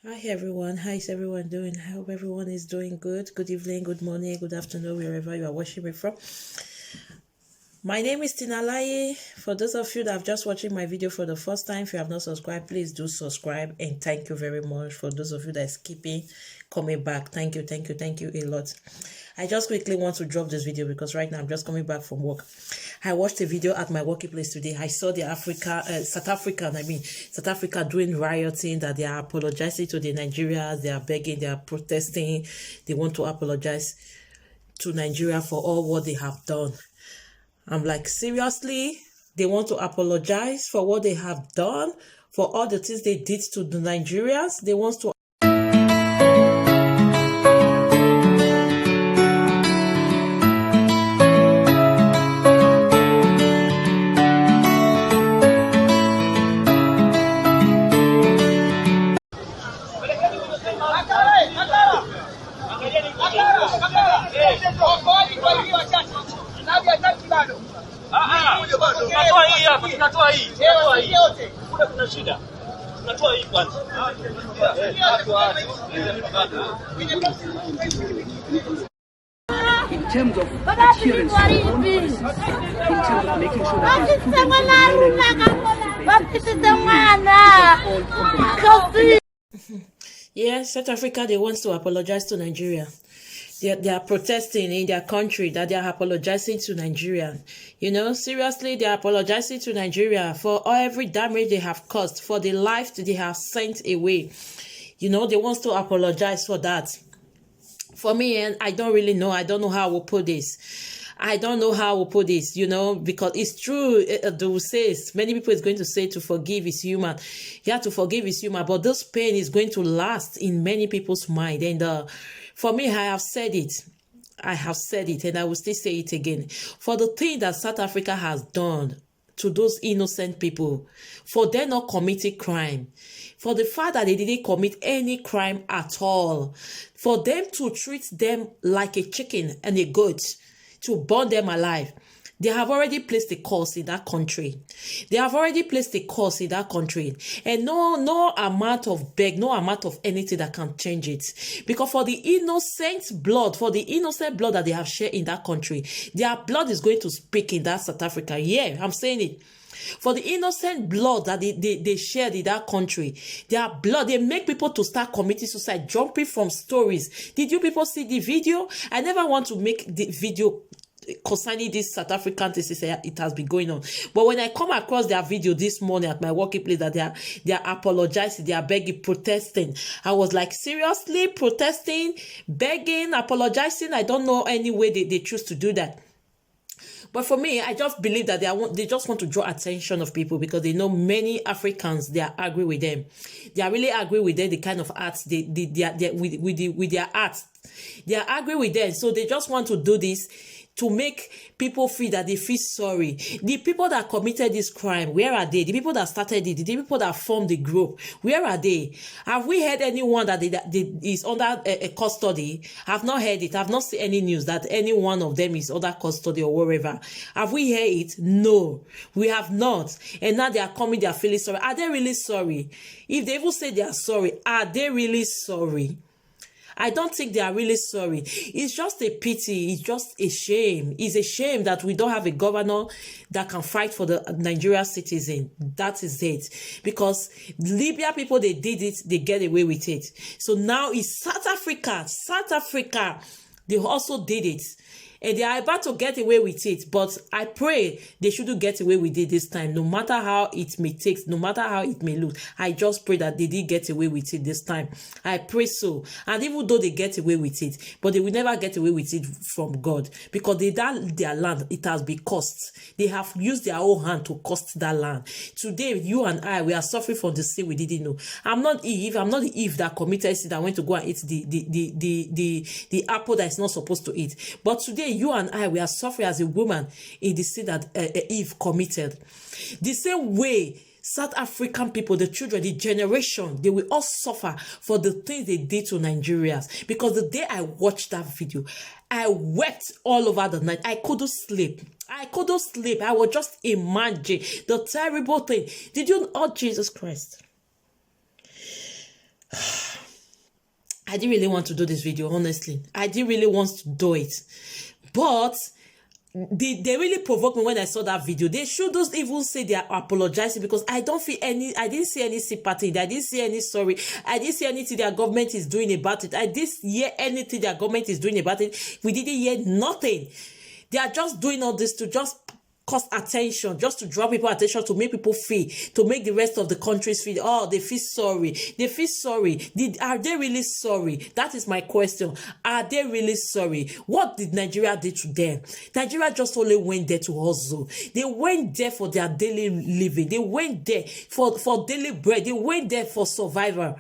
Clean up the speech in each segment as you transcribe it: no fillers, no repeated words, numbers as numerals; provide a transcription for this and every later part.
Hi everyone, how is everyone doing? I hope everyone is doing good. Good evening, good morning, good afternoon, wherever you are watching me from. My name is Tina Laye. For those of you that have just watching my video for the first time, if you have not subscribed, please do subscribe. And thank you very much for those of you that is keeping coming back. Thank you a lot. I just quickly want to drop this video because right now I'm just coming back from work. I watched a video at my workplace today. I saw the South Africa doing rioting, that they are apologizing to the Nigerians. They are begging, they are protesting. They want to apologize to Nigeria for all what they have done. I'm like, seriously? They want to apologize for what they have done, for all the things they did to the Nigerians? They want to in terms of adherence to policies, in terms of making sure that yeah, South Africa, they want to apologize to Nigeria. They are protesting in their country that they are apologizing to Nigeria. You know, seriously, they are apologizing to Nigeria for every damage they have caused, for the life that they have sent away. You know, they want to apologize for that. For me, and I don't really know. I don't know how we'll put this. I don't know how we'll put this, you know, because it's true. They will say, many people is going to say to forgive is human. Yeah, to forgive is human, but this pain is going to last in many people's mind. And for me, I have said it. I have said it, and I will still say it again. For the thing that South Africa has done to those innocent people, for them not committing crime, for the fact that they didn't commit any crime at all, for them to treat them like a chicken and a goat, to burn them alive. They have already placed a curse in that country. They have already placed a curse in that country. And no amount of no amount of anything that can change it. Because for the innocent blood that they have shared in that country, their blood is going to speak in that South Africa. Yeah, I'm saying it. For the innocent blood that they shared in that country, their blood, they make people to start committing suicide, jumping from stories. Did you people see the video? I never want to make the video concerning this South African thesis. It has been going on, but when I come across their video this morning at my workplace, that they are apologizing, they are begging, protesting, I was like, seriously? Protesting, begging, apologizing? I don't know any way they choose to do that. But for me, I just believe that they just want to draw attention of people, because they know many Africans, they are angry with them. They are really angry with them, the kind of arts with their art. They are angry with them, so they just want to do this to make people feel that they feel sorry. The people that committed this crime, where are they? The people that started it, the people that formed the group, where are they? Have we heard anyone that is under a custody? I've not heard it. I've not seen any news that any one of them is under custody or wherever. Have we heard it? No, we have not. And now they are coming, they are feeling sorry. Are they really sorry? If they even say they are sorry, are they really sorry? I don't think they are really sorry. It's just a pity. It's just a shame. It's a shame that we don't have a governor that can fight for the Nigerian citizen. That is it. Because Libya people, they did it. They get away with it. So now it's South Africa. South Africa, they also did it. And they are about to get away with it. But I pray they shouldn't get away with it this time. No matter how it may take, no matter how it may look, I just pray that they did get away with it this time. I pray so. And even though they get away with it, but they will never get away with it from God. Because their land, it has been cost. They have used their own hand to cost that land. Today, you and I, we are suffering from the sin we didn't know. I'm not Eve. I'm not the Eve that committed sin, that went to go and eat the apple that is not supposed to eat. But today, you and I, we are suffering as a woman in the sin that Eve committed. The same way, South African people, the children, the generation, they will all suffer for the things they did to Nigerians. Because the day I watched that video, I wept all over the night. I couldn't sleep. I was just imagining the terrible thing. Did you know, oh Jesus Christ? I didn't really want to do this video, honestly. I didn't really want to do it. But they really provoked me when I saw that video. They should just even say they are apologizing, because I didn't see any sympathy. I didn't see any sorry. I didn't see anything their government is doing about it. I didn't hear anything their government is doing about it. We didn't hear nothing. They are just doing all this to just cause attention, just to draw people attention, to make people feel, to make the rest of the countries feel, oh, they feel sorry. They feel sorry. Are they really sorry? That is my question. Are they really sorry? What did Nigeria do to them? Nigeria just only went there to hustle. They went there for their daily living. They went there for daily bread. They went there for survival.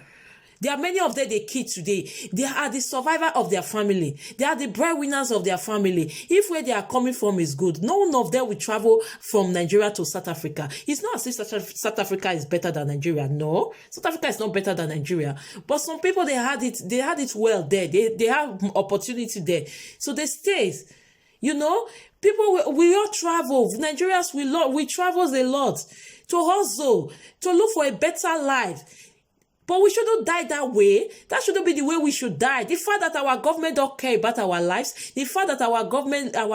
There are many of them they kill today. They are the survivor of their family. They are the breadwinners of their family. If where they are coming from is good, none of them will travel from Nigeria to South Africa. It's not as if South Africa is better than Nigeria. No, South Africa is not better than Nigeria. But some people, they had it well there. They have opportunity there. So they stayed. You know, people, we all travel. Nigerians, we travel a lot to hustle, to look for a better life. But we shouldn't die that way. That shouldn't be the way we should die. The fact that our government don't care about our lives, the fact that our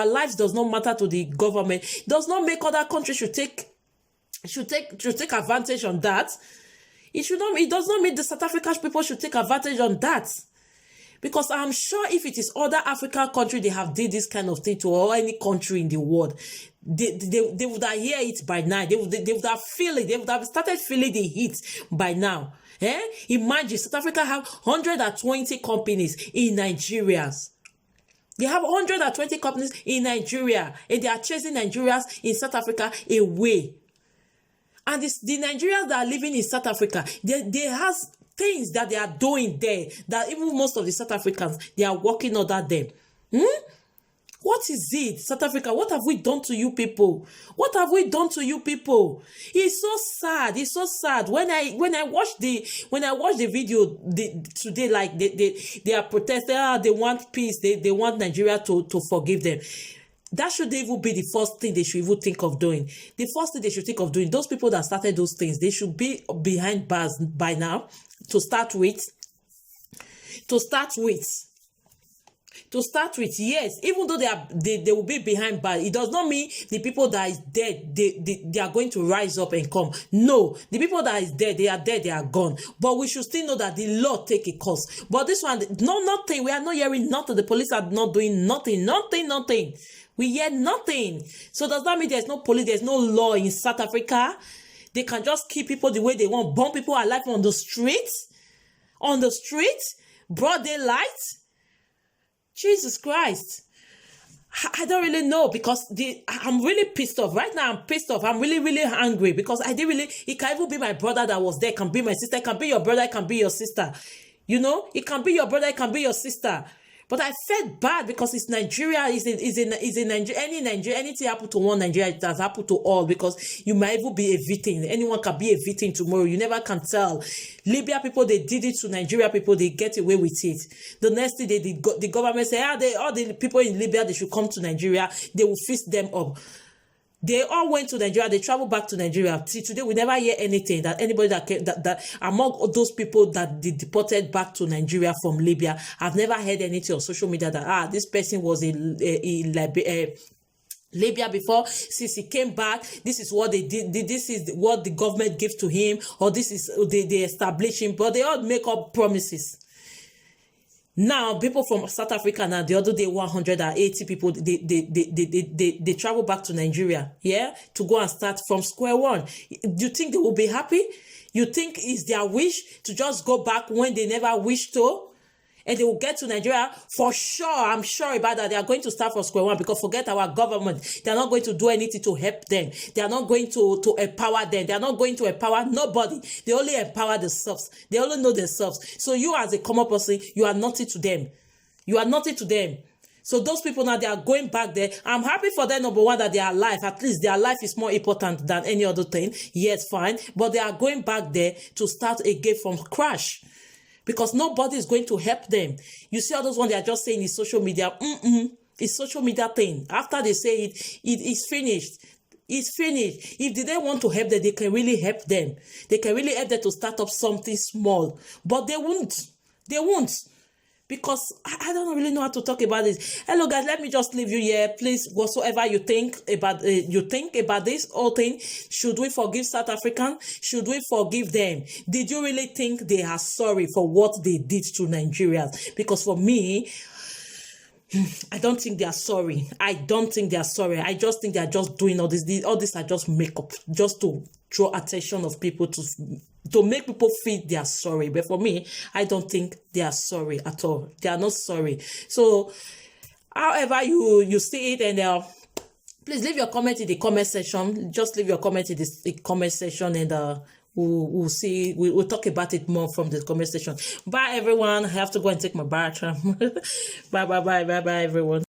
lives does not matter to the government, does not make other countries should take advantage on that. It does not mean the South African people should take advantage on that. Because I'm sure if it is other African country they have did this kind of thing to, or any country in the world, they would have hear it by now. They would have feel it. They would have started feeling the heat by now. Imagine South Africa have 120 companies in Nigeria. They have 120 companies in Nigeria, and they are chasing Nigerians in South Africa away. And the Nigerians that are living in South Africa, they have things that they are doing there that even most of the South Africans, they are working under them. What is it, South Africa? What have we done to you people? What have we done to you people? It's so sad. It's so sad. When I watch the video today, like they are protesting. They want peace. They want Nigeria to forgive them. That should even be the first thing they should even think of doing. The first thing they should think of doing. Those people that started those things, they should be behind bars by now. To start with, yes, even though they will be behind bars, it does not mean the people that is dead, they are going to rise up and come. No, the people that is dead, they are gone. But we should still know that the law take a course. But this one, nothing. We are not hearing nothing. The police are not doing nothing. We hear nothing. So does that mean there's no police, there's no law in South Africa? They can just kill people the way they want, burn people alive on the streets, broad daylight. Jesus Christ. I don't really know, because I'm really pissed off. Right now, I'm pissed off. I'm really, really angry, because it can even be my brother that was there, it can be my sister, it can be your brother, it can be your sister. You know, it can be your brother, it can be your sister. But I felt bad because it's Nigeria, is in Nigeria, anything happen to one Nigeria, it has happened to all, because you might even be a victim. Anyone can be a victim tomorrow. You never can tell. Libya people, they did it to Nigeria people, they get away with it. The next thing the government say, all the people in Libya, they should come to Nigeria, they will fix them up. They all went to Nigeria. They traveled back to Nigeria. See, today we never hear anything that anybody that among those people that they deported back to Nigeria from Libya, I've never heard anything on social media that this person was in Libya before. Since he came back, this is what they did. This is what the government gave to him, or this is they established him. But they all make up promises. Now, people from South Africa, now the other day, 180 people, they travel back to Nigeria, to go and start from square one. Do you think they will be happy? You think it's their wish to just go back when they never wished to? And they will get to Nigeria for sure. I'm sure about that. They are going to start from square one, because forget our government. They are not going to do anything to help them. They are not going to empower them. They are not going to empower nobody. They only empower themselves. They only know themselves. So you as a common person, you are nothing to them. You are nothing to them. So those people now, they are going back there. I'm happy for them, number one, that they are alive. At least their life is more important than any other thing. Yes, fine. But they are going back there to start again from crash. Because nobody is going to help them. You see all those ones, they are just saying it's social media. It's social media thing. After they say it is finished. It's finished. If they don't want to help them, they can really help them. They can really help them to start up something small. But they won't. They won't. because I don't really know how to talk about this. Hello guys, let me just leave you here. Please, whatsoever you think about this whole thing, should we forgive South African? Should we forgive them? Did you really think they are sorry for what they did to Nigerians? Because for me, I don't think they are sorry. I don't think they are sorry. I just think they are just doing all this. All this are just makeup, just to draw attention of people, to make people feel they are sorry. But for me, I don't think they are sorry at all. They are not sorry. So, however you see it, and please leave your comment in the comment section. Just leave your comment in the comment section, and we'll see. We'll talk about it more from the comment section. Bye, everyone. I have to go and take my bath. Bye, everyone.